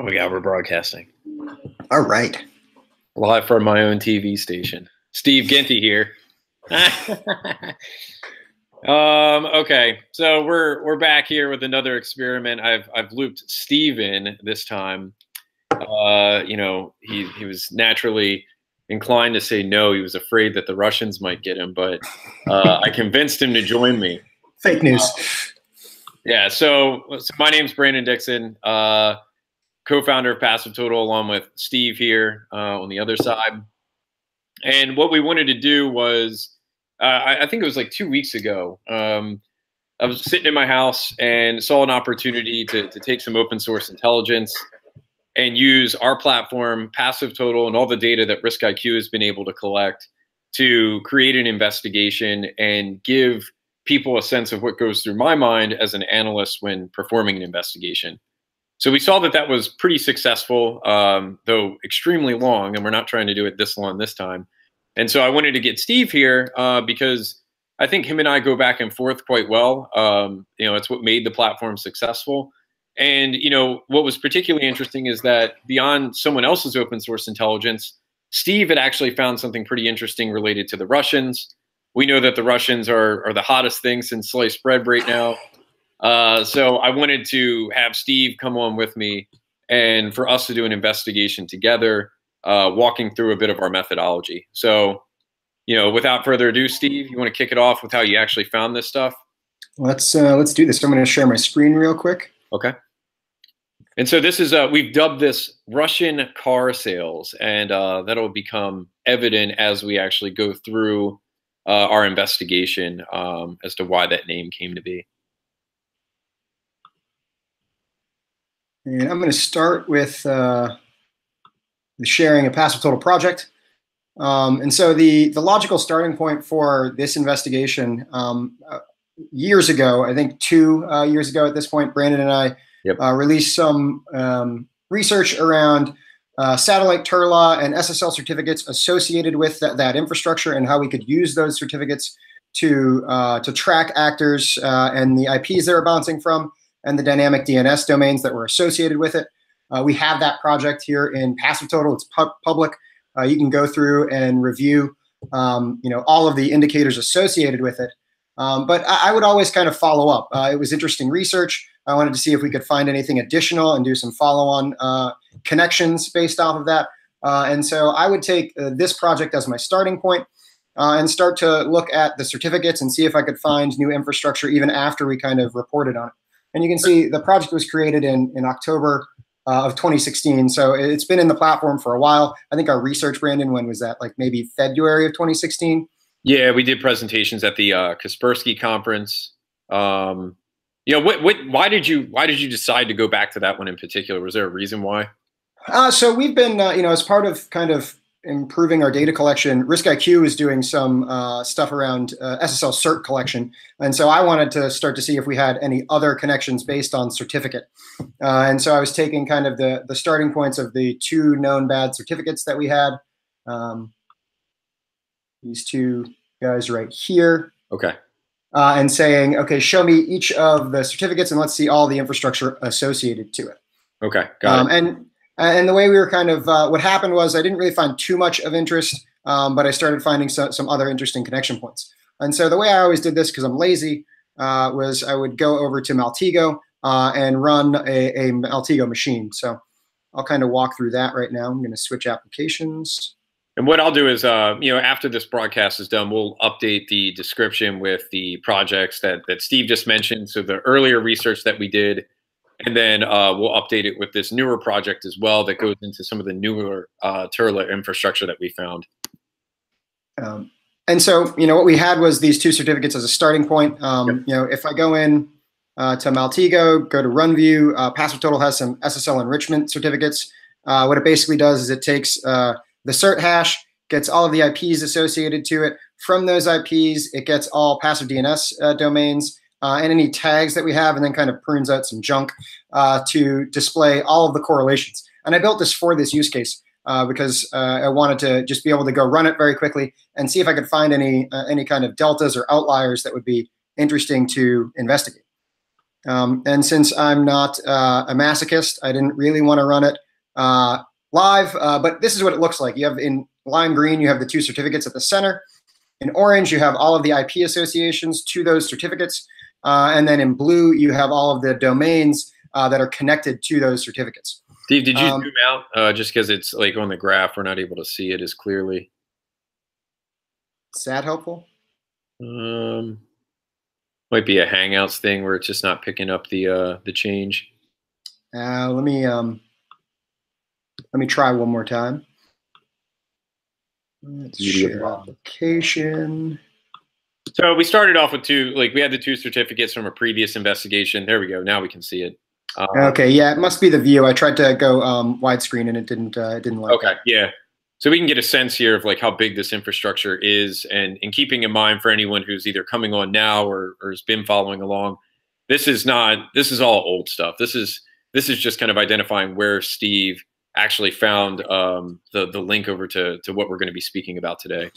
Oh my God, we're broadcasting. All right. Live from my own TV station. Steve Ginty here. Okay, so we're back here with another experiment. I've looped Steve in this time. You know, he was naturally inclined to say no. He was afraid that the Russians might get him, but I convinced him to join me. Fake news. Yeah, so my name's Brandon Dixon, co-founder of PassiveTotal, along with Steve here on the other side. And what we wanted to do was, I think it was like 2 weeks ago, I was sitting in my house and saw an opportunity to take some open source intelligence and use our platform, PassiveTotal, and all the data that RiskIQ has been able to collect to create an investigation and give people a sense of what goes through my mind as an analyst when performing an investigation. So we saw that that was pretty successful, though extremely long, and we're not trying to do it this long this time. And so I wanted to get Steve here because I think him and I go back and forth quite well. You know, it's what made the platform successful. And, you know, what was particularly interesting is that beyond someone else's open source intelligence, Steve had actually found something pretty interesting related to the Russians. We know that the Russians are the hottest thing since sliced bread right now. So I wanted to have Steve come on with me and for us to do an investigation together, walking through a bit of our methodology. So, you know, without further ado, Steve, you want to kick it off with how you actually found this stuff? Let's do this. I'm going to share my screen real quick. Okay. And so this is, we've dubbed this Russian car sales, and that'll become evident as we actually go through our investigation as to why that name came to be. And I'm going to start with the sharing a PassiveTotal project. And so the logical starting point for this investigation, years ago, I think 2 years ago at this point, Brandon and I released some research around satellite Turla and SSL certificates associated with that infrastructure and how we could use those certificates to track actors and the IPs they're bouncing from and the dynamic DNS domains that were associated with it. We have that project here in PassiveTotal. It's public. You can go through and review you know, all of the indicators associated with it. But I would always kind of follow up. It was interesting research. I wanted to see if we could find anything additional and do some follow-on connections based off of that. And so I would take this project as my starting point and start to look at the certificates and see if I could find new infrastructure even after we kind of reported on it. And you can see the project was created in October of 2016. So it's been in the platform for a while. I think our research, Brandon, when was that? Like maybe February of 2016? Yeah, we did presentations at the Kaspersky conference. You know, why did you decide to go back to that one in particular? Was there a reason why? So we've been, you know, as part of kind of improving our data collection, RiskIQ is doing some stuff around SSL cert collection. And so I wanted to start to see if we had any other connections based on certificate. And so I was taking kind of the starting points of the 2 known bad certificates that we had. These 2 guys right here. Okay. And saying, okay, show me each of the certificates and let's see all the infrastructure associated to it. Okay, got it. And the way we were kind of, what happened was I didn't really find too much of interest, but I started finding some other interesting connection points. And so the way I always did this, because I'm lazy, was I would go over to Maltego and run a Maltego machine. So I'll kind of walk through that right now. I'm going to switch applications. And what I'll do is, you know, after this broadcast is done, we'll update the description with the projects that Steve just mentioned. So the earlier research that we did, and then we'll update it with this newer project as well that goes into some of the newer Turla infrastructure that we found. And so, you know, what we had was these 2 certificates as a starting point. You know, if I go in to Maltego, go to Run View, PassiveTotal has some SSL enrichment certificates. What it basically does is it takes the cert hash, gets all of the IPs associated to it. From those IPs, it gets all passive DNS domains and any tags that we have, and then kind of prunes out some junk to display all of the correlations. And I built this for this use case because I wanted to just be able to go run it very quickly and see if I could find any kind of deltas or outliers that would be interesting to investigate. And since I'm not a masochist, I didn't really want to run it live, but this is what it looks like. You have in lime green, you have the two certificates at the center. In orange, you have all of the IP associations to those certificates. And then in blue, you have all of the domains that are connected to those certificates. Steve, did you zoom out? Just because it's like on the graph, we're not able to see it as clearly. Is that helpful? Might be a Hangouts thing where it's just not picking up the change. Let me try one more time. Let's share application. So we started off with we had the two certificates from a previous investigation. There we go. Now we can see it. Okay, yeah, it must be the view. I tried to go widescreen and it didn't like okay, that. Yeah. So we can get a sense here of like how big this infrastructure is, and keeping in mind for anyone who's either coming on now or has been following along, this is all old stuff. This is just kind of identifying where Steve actually found the link over to what we're going to be speaking about today.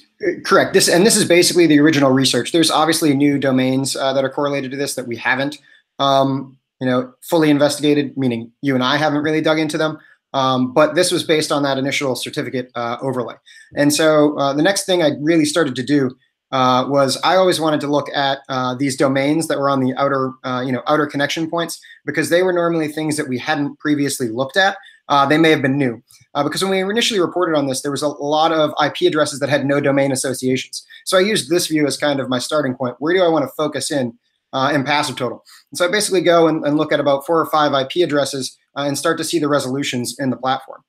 Correct. This is basically the original research. There's obviously new domains that are correlated to this that we haven't fully investigated, meaning you and I haven't really dug into them. But this was based on that initial certificate overlay. And so the next thing I really started to do was I always wanted to look at these domains that were on the outer connection points, because they were normally things that we hadn't previously looked at. They may have been new. Because when we initially reported on this, there was a lot of IP addresses that had no domain associations. So I used this view as kind of my starting point. Where do I want to focus in PassiveTotal? And so I basically go and look at about 4 or 5 IP addresses and start to see the resolutions in the platform.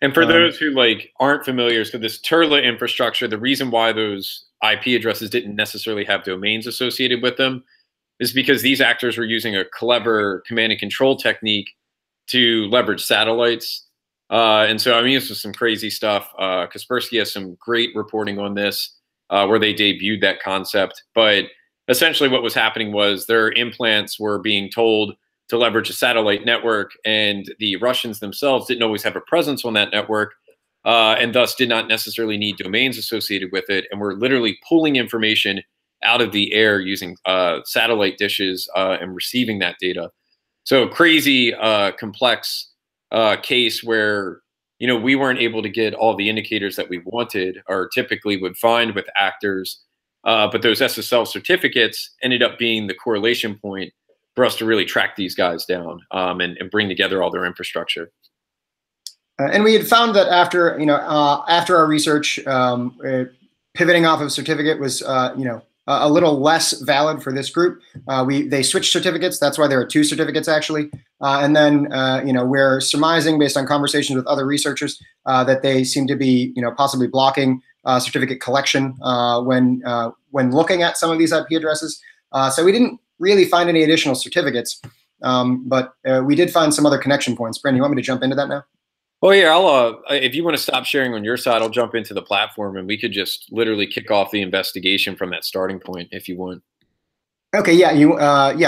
And for those who aren't familiar, so this Turla infrastructure, the reason why those IP addresses didn't necessarily have domains associated with them is because these actors were using a clever command and control technique to leverage satellites. And so, I mean, this was some crazy stuff. Kaspersky has some great reporting on this where they debuted that concept. But essentially what was happening was their implants were being told to leverage a satellite network, and the Russians themselves didn't always have a presence on that network, and thus did not necessarily need domains associated with it, and were literally pulling information out of the air using satellite dishes and receiving that data. So crazy, complex case where we weren't able to get all the indicators that we wanted or typically would find with actors, but those SSL certificates ended up being the correlation point for us to really track these guys down and bring together all their infrastructure. And we had found that after our research, pivoting off of certificate was a little less valid for this group. They switched certificates. That's why there are 2 certificates actually. And then we're surmising based on conversations with other researchers that they seem to be possibly blocking certificate collection when looking at some of these IP addresses. So we didn't really find any additional certificates, but we did find some other connection points. Brandon, you want me to jump into that now? Oh yeah, I'll if you want to stop sharing on your side, I'll jump into the platform and we could just literally kick off the investigation from that starting point if you want. Okay, yeah,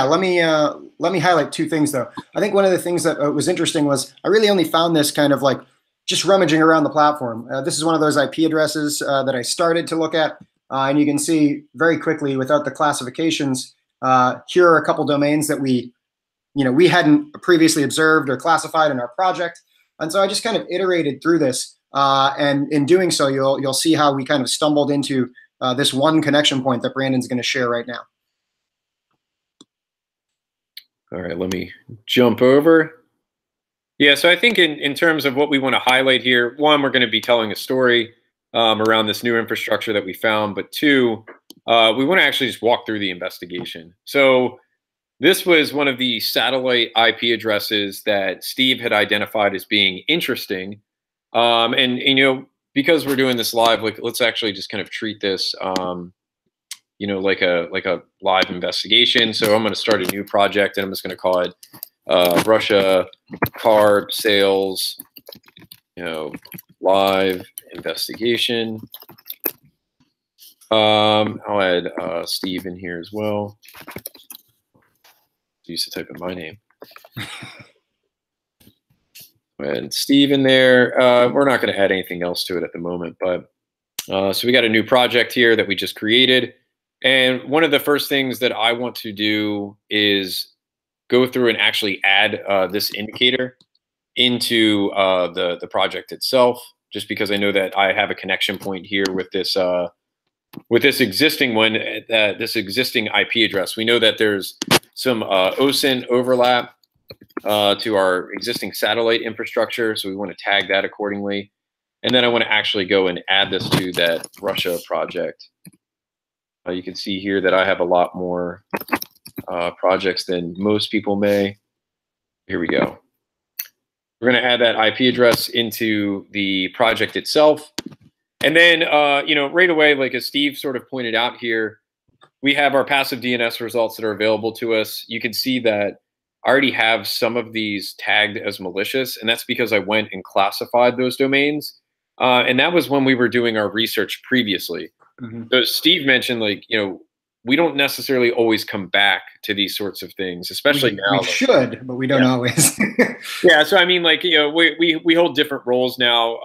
let me highlight 2 things though. I think one of the things that was interesting was I really only found this kind of just rummaging around the platform. This is one of those IP addresses that I started to look at, and you can see very quickly without the classifications, here are a couple domains that we hadn't previously observed or classified in our project. And so I just kind of iterated through this, and in doing so, you'll see how we kind of stumbled into this one connection point that Brandon's going to share right now. All right, let me jump over. Yeah, so I think in terms of what we want to highlight here, 1, we're going to be telling a story around this new infrastructure that we found, but 2, we want to actually just walk through the investigation. So this was one of the satellite IP addresses that Steve had identified as being interesting. And because we're doing this live, let's actually just kind of treat this, like a live investigation. So I'm going to start a new project, and I'm just going to call it Russia card sales, live investigation. I'll add Steve in here as well. I used to type in my name. And Steve in there. We're not going to add anything else to it at the moment, but so we got a new project here that we just created. And one of the first things that I want to do is go through and actually add this indicator into the project itself, just because I know that I have a connection point here with this existing one, this existing IP address. We know that there's some OSINT overlap to our existing satellite infrastructure, so we want to tag that accordingly. And then I want to actually go and add this to that Russia project. You can see here that I have a lot more projects than most people may. Here we go. We're going to add that IP address into the project itself. And then, you know, right away, like as Steve sort of pointed out here, we have our passive DNS results that are available to us. You can see that I already have some of these tagged as malicious, and that's because I went and classified those domains. And that was when we were doing our research previously. Mm-hmm. So Steve mentioned, like, you know, we don't necessarily always come back to these sorts of things, especially now. We should, but we don't always. Yeah. So I mean, like, you know, we hold different roles now,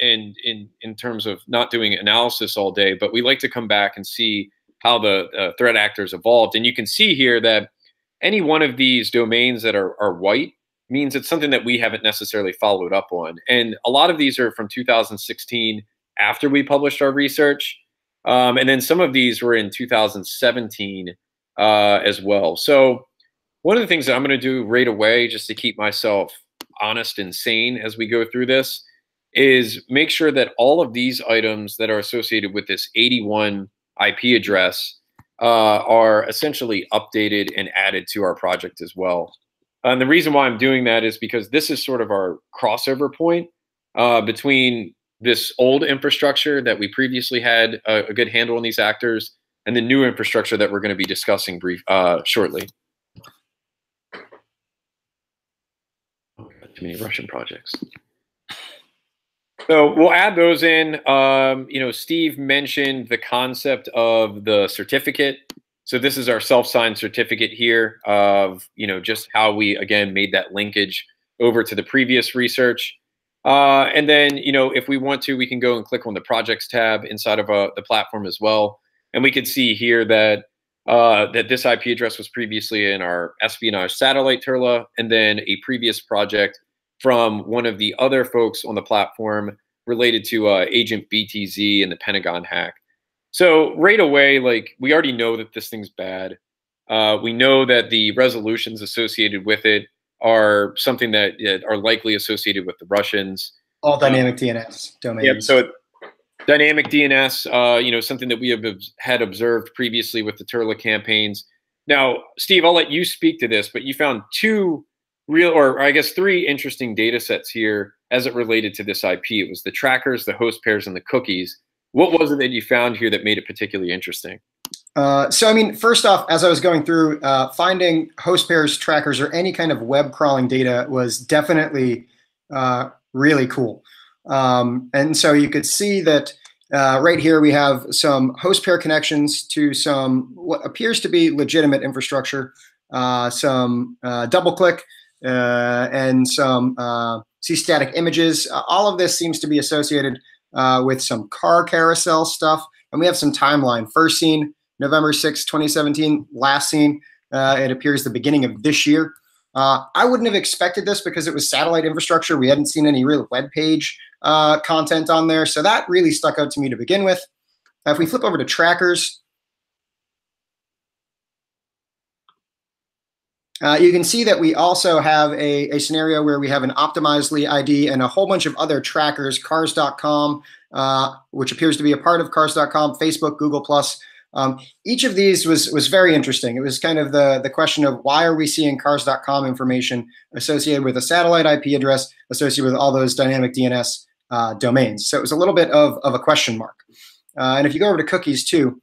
and in terms of not doing analysis all day, but we like to come back and see how the threat actors evolved. And you can see here that any one of these domains that are white means it's something that we haven't necessarily followed up on. And a lot of these are from 2016 after we published our research. And then some of these were in 2017 as well. So one of the things that I'm going to do right away, just to keep myself honest and sane as we go through this, is make sure that all of these items that are associated with this 81 IP address are essentially updated and added to our project as well. And the reason why I'm doing that is because this is sort of our crossover point between this old infrastructure that we previously had a good handle on these actors and the new infrastructure that we're going to be discussing shortly. Oh, too many Russian projects. So we'll add those in. You know, Steve mentioned the concept of the certificate. So this is our self-signed certificate here of, you know, just how we, again, made that linkage over to the previous research. And then, you know, if we want to, we can go and click on the projects tab inside of the platform as well. And we could see here that that this IP address was previously in our espionage satellite Turla, and then a previous project from one of the other folks on the platform related to Agent BTZ and the Pentagon hack. So right away, like, we already know that this thing's bad. We know that the resolutions associated with it are something that are likely associated with the Russians. All dynamic DNS domains. Yep. So dynamic DNS, you know, something that we had observed previously with the Turla campaigns. Now, Steve, I'll let you speak to this, but you found two real, or I guess three interesting data sets here as it related to this IP. It was the trackers, the host pairs, and the cookies. What was it that you found here that made it particularly interesting? So, I mean, first off, as I was going through, finding host pairs, trackers, or any kind of web crawling data was definitely really cool. And so you could see that right here we have some host pair connections to some what appears to be legitimate infrastructure, some DoubleClick, and some C-static images. All of this seems to be associated with some car carousel stuff. And we have some timeline. First seen November 6, 2017. Last seen, it appears the beginning of this year. I wouldn't have expected this because it was satellite infrastructure. We hadn't seen any real web page content on there. So that really stuck out to me to begin with. If we flip over to trackers, you can see that we also have a scenario where we have an optimized ID and a whole bunch of other trackers, cars.com, which appears to be a part of cars.com, Facebook, Google+. Each of these was very interesting. It was kind of the question of why are we seeing cars.com information associated with a satellite IP address associated with all those dynamic DNS domains. So it was a little bit of a question mark. And if you go over to cookies too,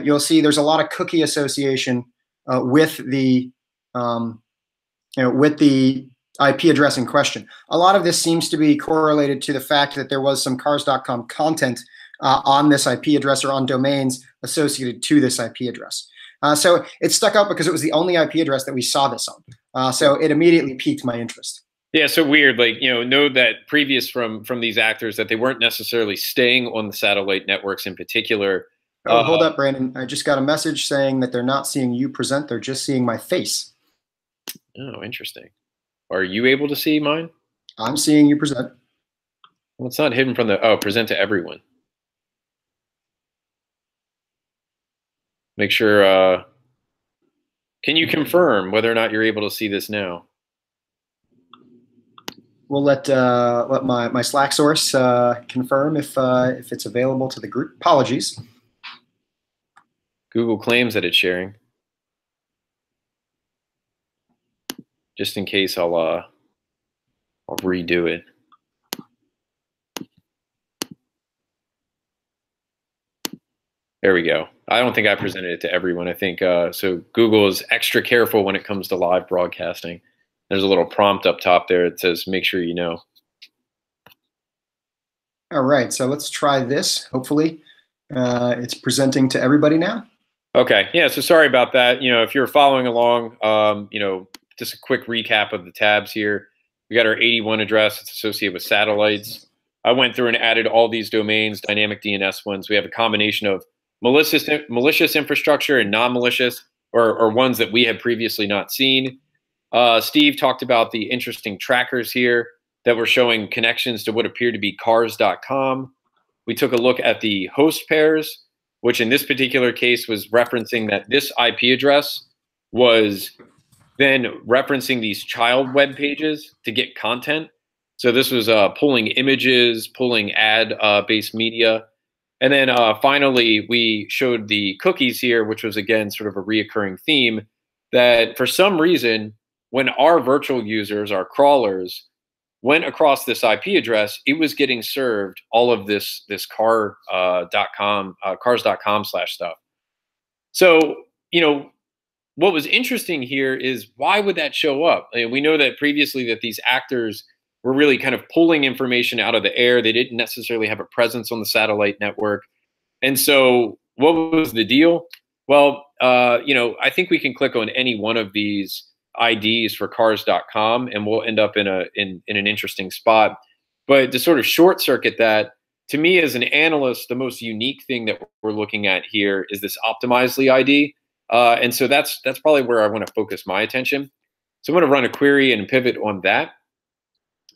you'll see there's a lot of cookie association with the with the IP address in question. A lot of this seems to be correlated to the fact that there was some cars.com content on this IP address or on domains associated to this IP address. So it stuck out because it was the only IP address that we saw this on. So it immediately piqued my interest. Yeah, so weird. Like, you know that previous from these actors that they weren't necessarily staying on the satellite networks in particular. Oh, hold up, Brandon. I just got a message saying that they're not seeing you present. They're just seeing my face. Oh, interesting. Are you able to see mine? I'm seeing you present. Well, it's not hidden from the, oh, present to everyone. Make sure, can you confirm whether or not you're able to see this now? We'll let my Slack source confirm if it's available to the group. Apologies. Google claims that it's sharing. Just in case, I'll redo it. There we go. I don't think I presented it to everyone. I think so. Google is extra careful when it comes to live broadcasting. There's a little prompt up top there that says, "Make sure you know." All right, so let's try this. Hopefully, it's presenting to everybody now. Okay. Yeah. So sorry about that. If you're following along, just a quick recap of the tabs here. We got our 81 address. It's associated with satellites. I went through and added all these domains, dynamic DNS ones. We have a combination of malicious infrastructure and non-malicious, or ones that we had previously not seen. Steve talked about the interesting trackers here that were showing connections to what appeared to be cars.com. We took a look at the host pairs, which in this particular case was referencing that this IP address was then referencing these child web pages to get content. So this was pulling images, pulling ad-based media. And then finally, we showed the cookies here, which was, again, sort of a reoccurring theme that for some reason, when our virtual users, our crawlers, went across this IP address, it was getting served all of this cars.com slash stuff. So, what was interesting here is why would that show up? We know that previously that these actors were really kind of pulling information out of the air. They didn't necessarily have a presence on the satellite network. And so what was the deal? Well, I think we can click on any one of these IDs for cars.com and we'll end up in an interesting spot. But to sort of short circuit that, to me as an analyst, the most unique thing that we're looking at here is this Optimizely ID. And so that's probably where I want to focus my attention. So I'm going to run a query and pivot on that.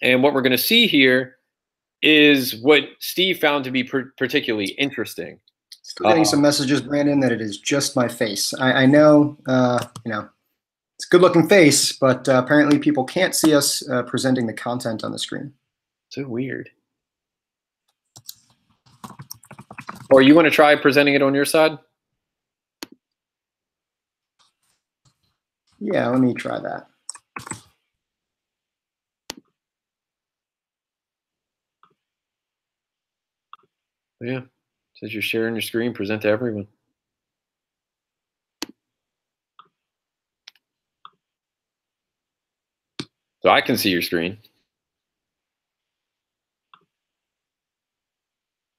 And what we're going to see here is what Steve found to be particularly interesting. Still getting some messages, Brandon, that it is just my face. I know, it's a good-looking face, but apparently people can't see us presenting the content on the screen. So weird. Or you want to try presenting it on your side? Yeah, let me try that. Yeah, it says you're sharing your screen, present to everyone. So I can see your screen.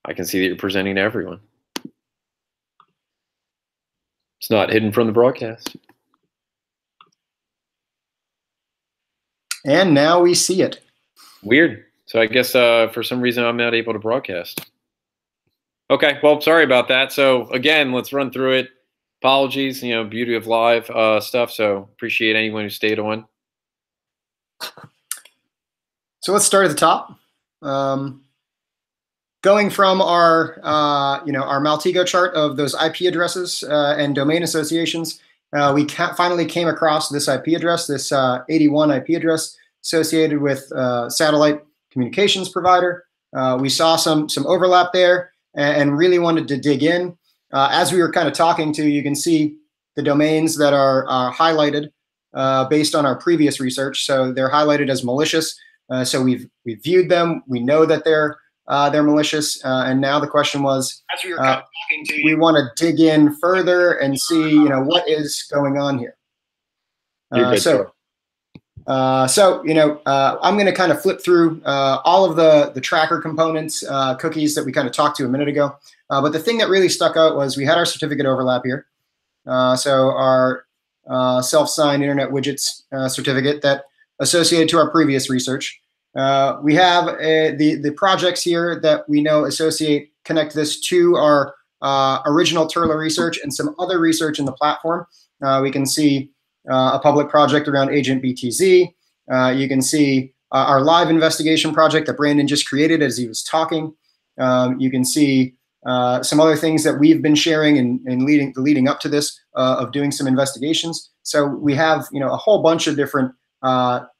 I can see that you're presenting to everyone. It's not hidden from the broadcast. And now we see it. Weird. So I guess for some reason I'm not able to broadcast. Okay, well, sorry about that. So again, let's run through it. Apologies, beauty of live stuff. So appreciate anyone who stayed on. So let's start at the top. Going from our our Maltego chart of those IP addresses and domain associations, we finally came across this IP address, this 81 IP address associated with satellite communications provider. We saw some overlap there and really wanted to dig in. As we were kind of talking to, you can see the domains that are highlighted based on our previous research. So they're highlighted as malicious. So we've viewed them. We know that they're malicious. And now the question was, as we were kind of talking to, we want to dig in further and see, what is going on here. I'm going to kind of flip through all of the tracker components, cookies that we kind of talked to a minute ago. But the thing that really stuck out was we had our certificate overlap here. So our self-signed internet widgets certificate that associated to our previous research. We have the projects here that we know connect this to our original Turla research and some other research in the platform. We can see a public project around Agent BTZ. You can see our live investigation project that Brandon just created as he was talking. You can see some other things that we've been sharing and leading up to this of doing some investigations. So we have a whole bunch of different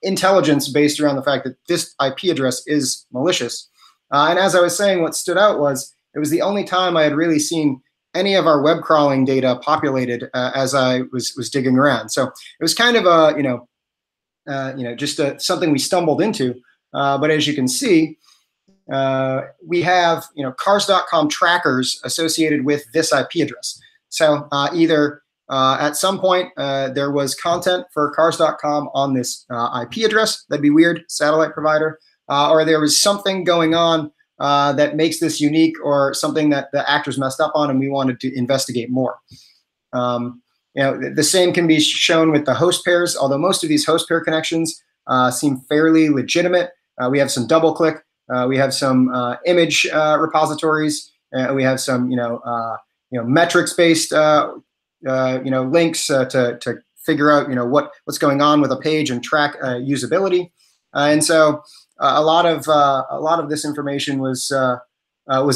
intelligence based around the fact that this IP address is malicious. And as I was saying, what stood out was it was the only time I had really seen any of our web crawling data populated as I was digging around. So it was kind of a just something we stumbled into. But as you can see, we have cars.com trackers associated with this IP address. So either at some point there was content for cars.com on this IP address. That'd be weird, satellite provider. Or there was something going on that makes this unique, or something that the actors messed up on and we wanted to investigate more. The same can be shown with the host pairs, although most of these host pair connections seem fairly legitimate. We have some DoubleClick, we have some image repositories, we have some metrics-based links to figure out what's going on with a page and track usability. And so a lot of this information was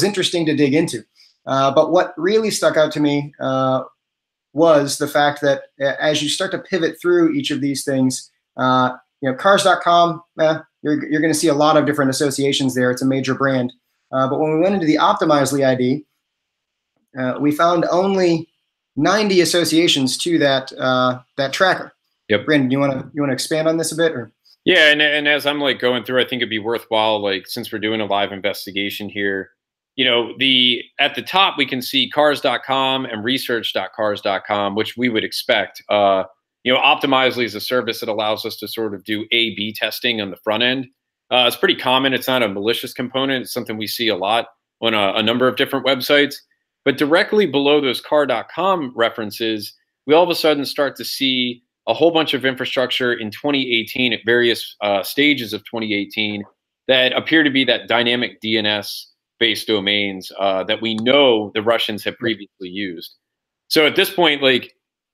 interesting to dig into. But what really stuck out to me was the fact that as you start to pivot through each of these things, cars.com, you're going to see a lot of different associations there. It's a major brand. But when we went into the Optimizely ID, we found only 90 associations to that tracker. Yep. Brandon, you want to expand on this a bit, or? Yeah, and as I'm going through, I think it'd be worthwhile, since we're doing a live investigation here, at the top we can see cars.com and research.cars.com, which we would expect. Optimizely is a service that allows us to sort of do A/B testing on the front end. It's pretty common. It's not a malicious component. It's something we see a lot on a number of different websites. But directly below those car.com references, we all of a sudden start to see a whole bunch of infrastructure in 2018 at various stages of 2018 that appear to be that dynamic DNS-based domains that we know the Russians have previously used. So at this point,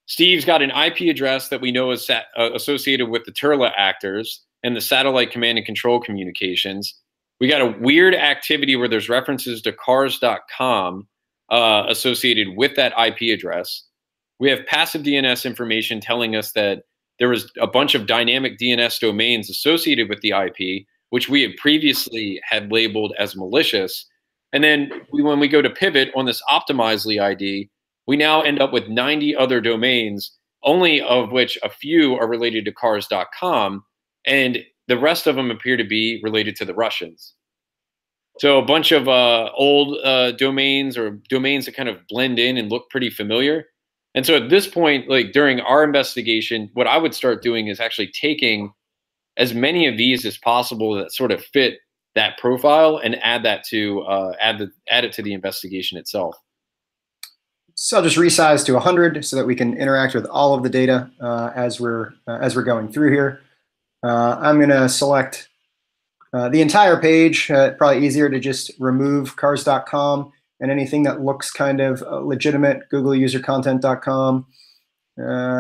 Steve's got an IP address that we know is associated with the Turla actors and the satellite command and control communications. We got a weird activity where there's references to cars.com associated with that IP address. We have passive DNS information telling us that there was a bunch of dynamic DNS domains associated with the IP, which we had previously had labeled as malicious. And then when we go to pivot on this Optimizely ID, we now end up with 90 other domains, only of which a few are related to cars.com, and the rest of them appear to be related to the Russians. So a bunch of old domains, or domains that kind of blend in and look pretty familiar. And so at this point, during our investigation, what I would start doing is actually taking as many of these as possible that sort of fit that profile and add that to add it to the investigation itself. So I'll just resize to 100 so that we can interact with all of the data as we're going through here. I'm going to select the entire page. Probably easier to just remove cars.com and anything that looks kind of legitimate, googleusercontent.com.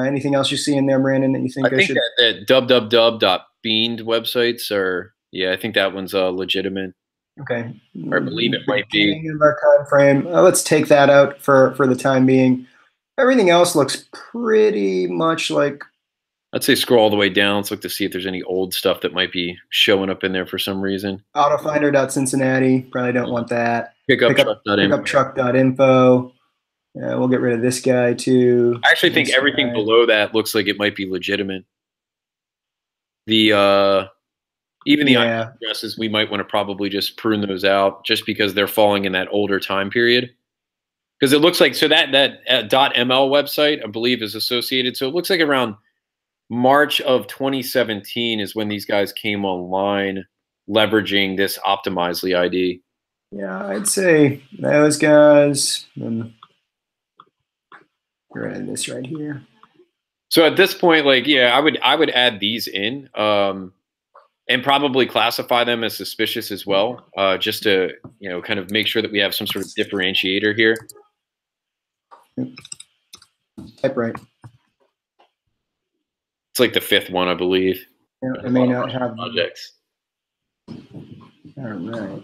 Anything else you see in there, Brandon, that you think I should? I think that www.beaned websites are, I think that one's legitimate. Okay. Or I believe it might be. Of our time frame. Let's take that out for the time being. Everything else looks pretty much like. I'd say scroll all the way down. Let's look to see if there's any old stuff that might be showing up in there for some reason. Autofinder.Cincinnati. Probably don't want that. Pickup.truck.info. We'll get rid of this guy too. I actually think everything below that looks like it might be legitimate. Even the IP addresses, we might want to probably just prune those out just because they're falling in that older time period. Because it looks like, so that .ml website, I believe, is associated. So it looks like around March of 2017 is when these guys came online leveraging this Optimizely ID. Yeah, I'd say those guys. Right, this right here. So at this point, I would add these in. And probably classify them as suspicious as well, just to kind of make sure that we have some sort of differentiator here. Type right. It's like the fifth one, I believe. Yeah, it may not have projects. All right.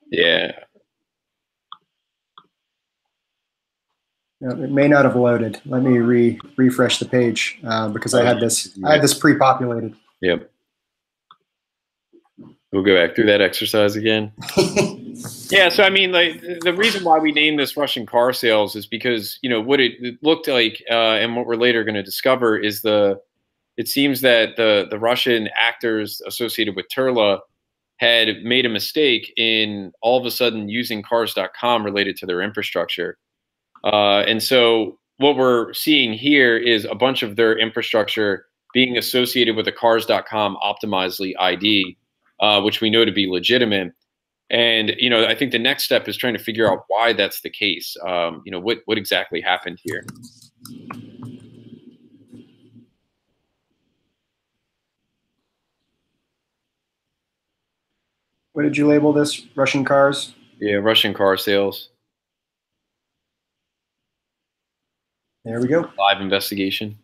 Yeah. No, it may not have loaded. Let me refresh the page because I had this pre-populated. Yep. We'll go back through that exercise again. Yeah, so I mean, like the reason why we named this Russian car sales is because what it looked like, and what we're later going to discover is it seems that the Russian actors associated with Turla had made a mistake in all of a sudden using cars.com related to their infrastructure. And so what we're seeing here is a bunch of their infrastructure being associated with a cars.com optimizedly ID, which we know to be legitimate. And, I think the next step is trying to figure out why that's the case. What exactly happened here? What did you label this? Russian cars? Yeah, Russian car sales. There we go. Live investigation.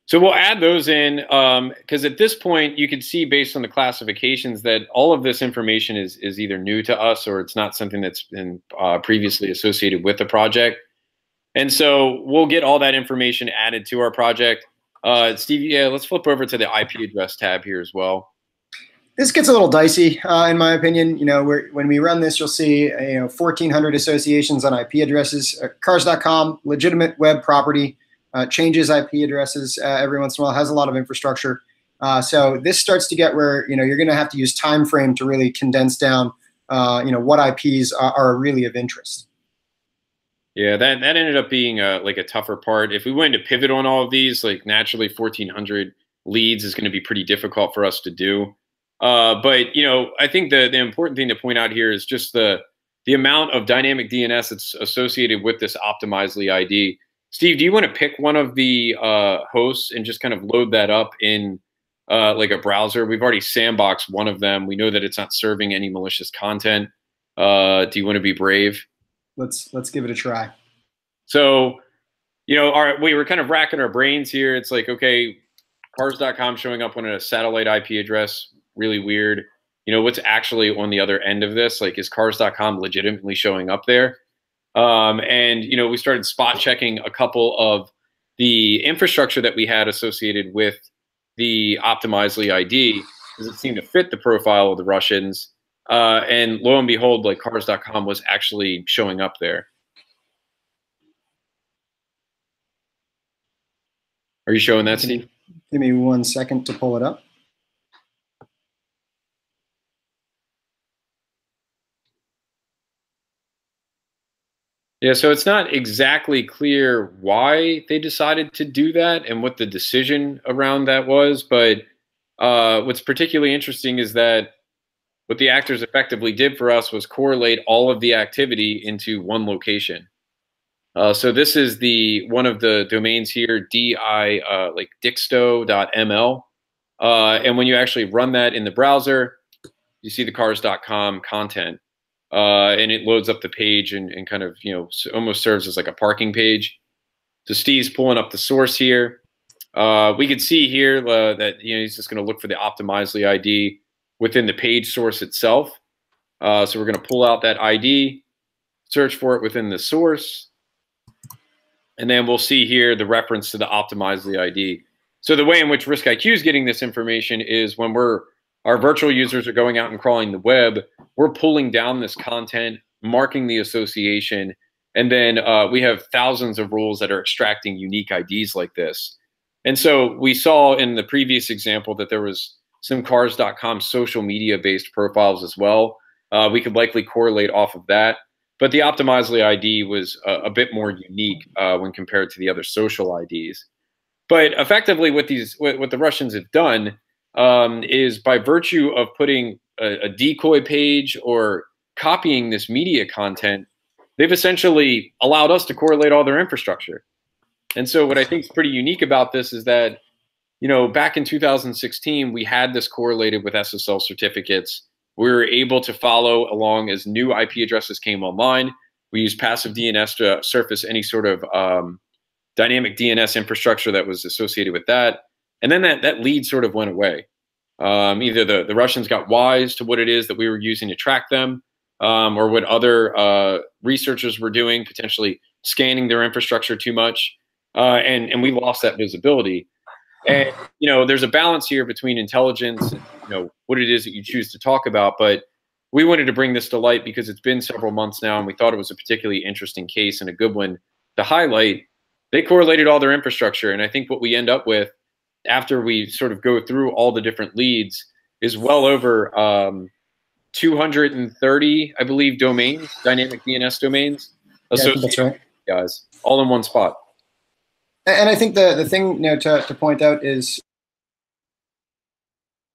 So we'll add those in because at this point you can see based on the classifications that all of this information is either new to us or it's not something that's been previously associated with the project. And so we'll get all that information added to our project. Steve, yeah, let's flip over to the IP address tab here as well. This gets a little dicey, in my opinion. When we run this, you'll see 1,400 associations on IP addresses. Cars.com, legitimate web property, changes IP addresses every once in a while, has a lot of infrastructure. So this starts to get where you're going to have to use time frame to really condense down what IPs are really of interest. Yeah, that ended up being like a tougher part. If we wanted to pivot on all of these, like naturally 1,400 leads is going to be pretty difficult for us to do. But I think the important thing to point out here is just the amount of dynamic DNS that's associated with this optimizedly ID. Steve, do you want to pick one of the hosts and just kind of load that up in like a browser? We've already sandboxed one of them. We know that it's not serving any malicious content. Do you want to be brave? Let's give it a try. So, we were kind of racking our brains here. It's like, okay, cars.com showing up on a satellite IP address, really weird. What's actually on the other end of this? Like, is cars.com legitimately showing up there? And we started spot checking a couple of the infrastructure that we had associated with the optimizedly ID because it seemed to fit the profile of the Russians. And lo and behold, like cars.com was actually showing up there. Are you showing that, Steve? Give me 1 second to pull it up. Yeah, so it's not exactly clear why they decided to do that and what the decision around that was. But what's particularly interesting is that what the actors effectively did for us was correlate all of the activity into one location. So this is one of the domains here, like dixto.ml. And when you actually run that in the browser, you see the cars.com content. And it loads up the page and kind of, almost serves as like a parking page. So Steve's pulling up the source here. We could see here that, he's just going to look for the optimizedly ID within the page source itself. So we're going to pull out that ID, search for it within the source. And then we'll see here the reference to the optimizedly ID. So the way in which RiskIQ is getting this information is when our virtual users are going out and crawling the web, we're pulling down this content, marking the association, and then we have thousands of rules that are extracting unique IDs like this. And so we saw in the previous example that there was some cars.com social media-based profiles as well. We could likely correlate off of that. But the optimizedly ID was a bit more unique when compared to the other social IDs. But effectively what the Russians have done is by virtue of putting a decoy page or copying this media content, they've essentially allowed us to correlate all their infrastructure. And so what I think is pretty unique about this is that, back in 2016, we had this correlated with SSL certificates. We were able to follow along as new IP addresses came online. We used passive DNS to surface any sort of dynamic DNS infrastructure that was associated with that. And then that lead sort of went away. Either the Russians got wise to what it is that we were using to track them, or what other researchers were doing, potentially scanning their infrastructure too much, and we lost that visibility. And there's a balance here between intelligence and what it is that you choose to talk about. But we wanted to bring this to light because it's been several months now, and we thought it was a particularly interesting case and a good one to highlight. They correlated all their infrastructure, and I think what we end up with after we sort of go through all the different leads is well over 230, I believe, domains, dynamic DNS domains, associated that's right, guys, all in one spot. And I think the thing to point out is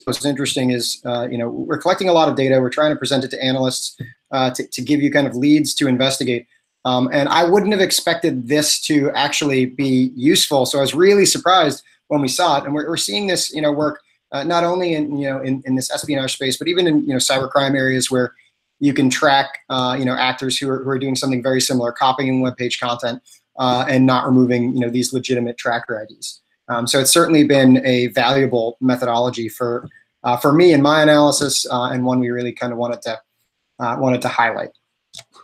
what's interesting is we're collecting a lot of data. We're trying to present it to analysts to give you kind of leads to investigate. And I wouldn't have expected this to actually be useful. So I was really surprised when we saw it. And we're seeing this work not only in this espionage space, but even in cybercrime areas where you can track actors who are doing something very similar, copying web page content and not removing these legitimate tracker IDs. So it's certainly been a valuable methodology for me in my analysis, and one we really kind of wanted to highlight.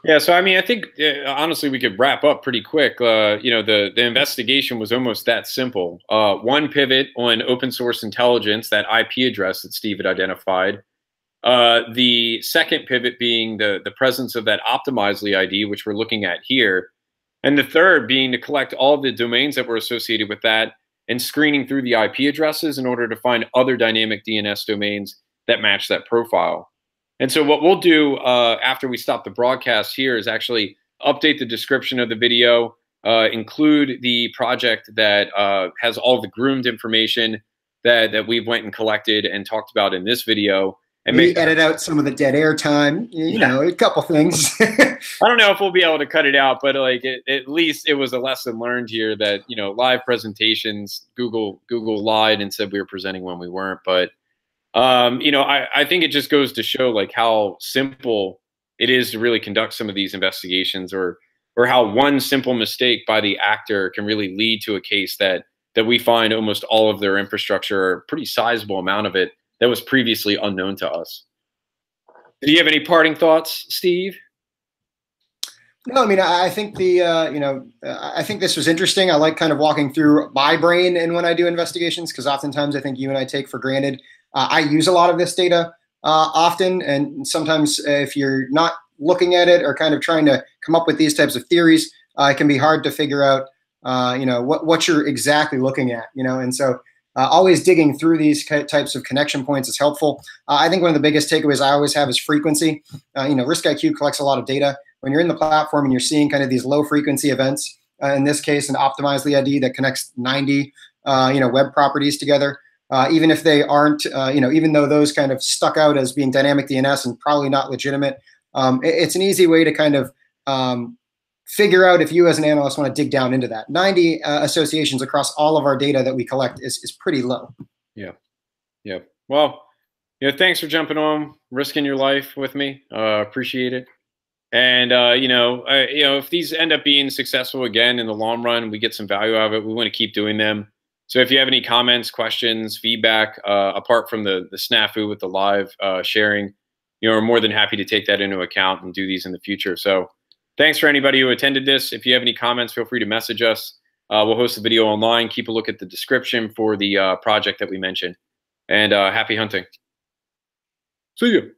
Yeah, so I mean, I think honestly we could wrap up pretty quick. The investigation was almost that simple. One pivot on open source intelligence, that IP address that Steve had identified. The second pivot being the presence of that Optimizely ID, which we're looking at here. And the third being to collect all the domains that were associated with that and screening through the IP addresses in order to find other dynamic DNS domains that match that profile. And so what we'll do after we stop the broadcast here is actually update the description of the video, include the project that has all the groomed information that we went and collected and talked about in this video. And maybe edit out some of the dead air time, a couple things. I don't know if we'll be able to cut it out, but at least it was a lesson learned here that, live presentations, Google lied and said we were presenting when we weren't. But, I think it just goes to show how simple it is to really conduct some of these investigations, or how one simple mistake by the actor can really lead to a case that we find almost all of their infrastructure, or a pretty sizable amount of it, that was previously unknown to us. Do you have any parting thoughts, Steve? No, I mean, I think I think this was interesting. I like kind of walking through my brain and when I do investigations, because oftentimes I think you and I take for granted. I use a lot of this data often, and sometimes if you're not looking at it or kind of trying to come up with these types of theories, it can be hard to figure out, what you're exactly looking at, and so always digging through these types of connection points is helpful. I think one of the biggest takeaways I always have is frequency. RiskIQ collects a lot of data. When you're in the platform and you're seeing kind of these low frequency events, in this case, an Optimizely ID that connects 90, web properties together, even if they aren't, even though those kind of stuck out as being dynamic DNS and probably not legitimate, it's an easy way to kind of figure out if you as an analyst want to dig down into that. 90 associations across all of our data that we collect is pretty low. Yeah. Yeah. Well, thanks for jumping on, risking your life with me. Appreciate it. And, if these end up being successful again in the long run, we get some value out of it, we want to keep doing them. So if you have any comments, questions, feedback, apart from the snafu with the live sharing, we're more than happy to take that into account and do these in the future. So thanks for anybody who attended this. If you have any comments, feel free to message us. We'll host the video online. Keep a look at the description for the project that we mentioned. And happy hunting. See you.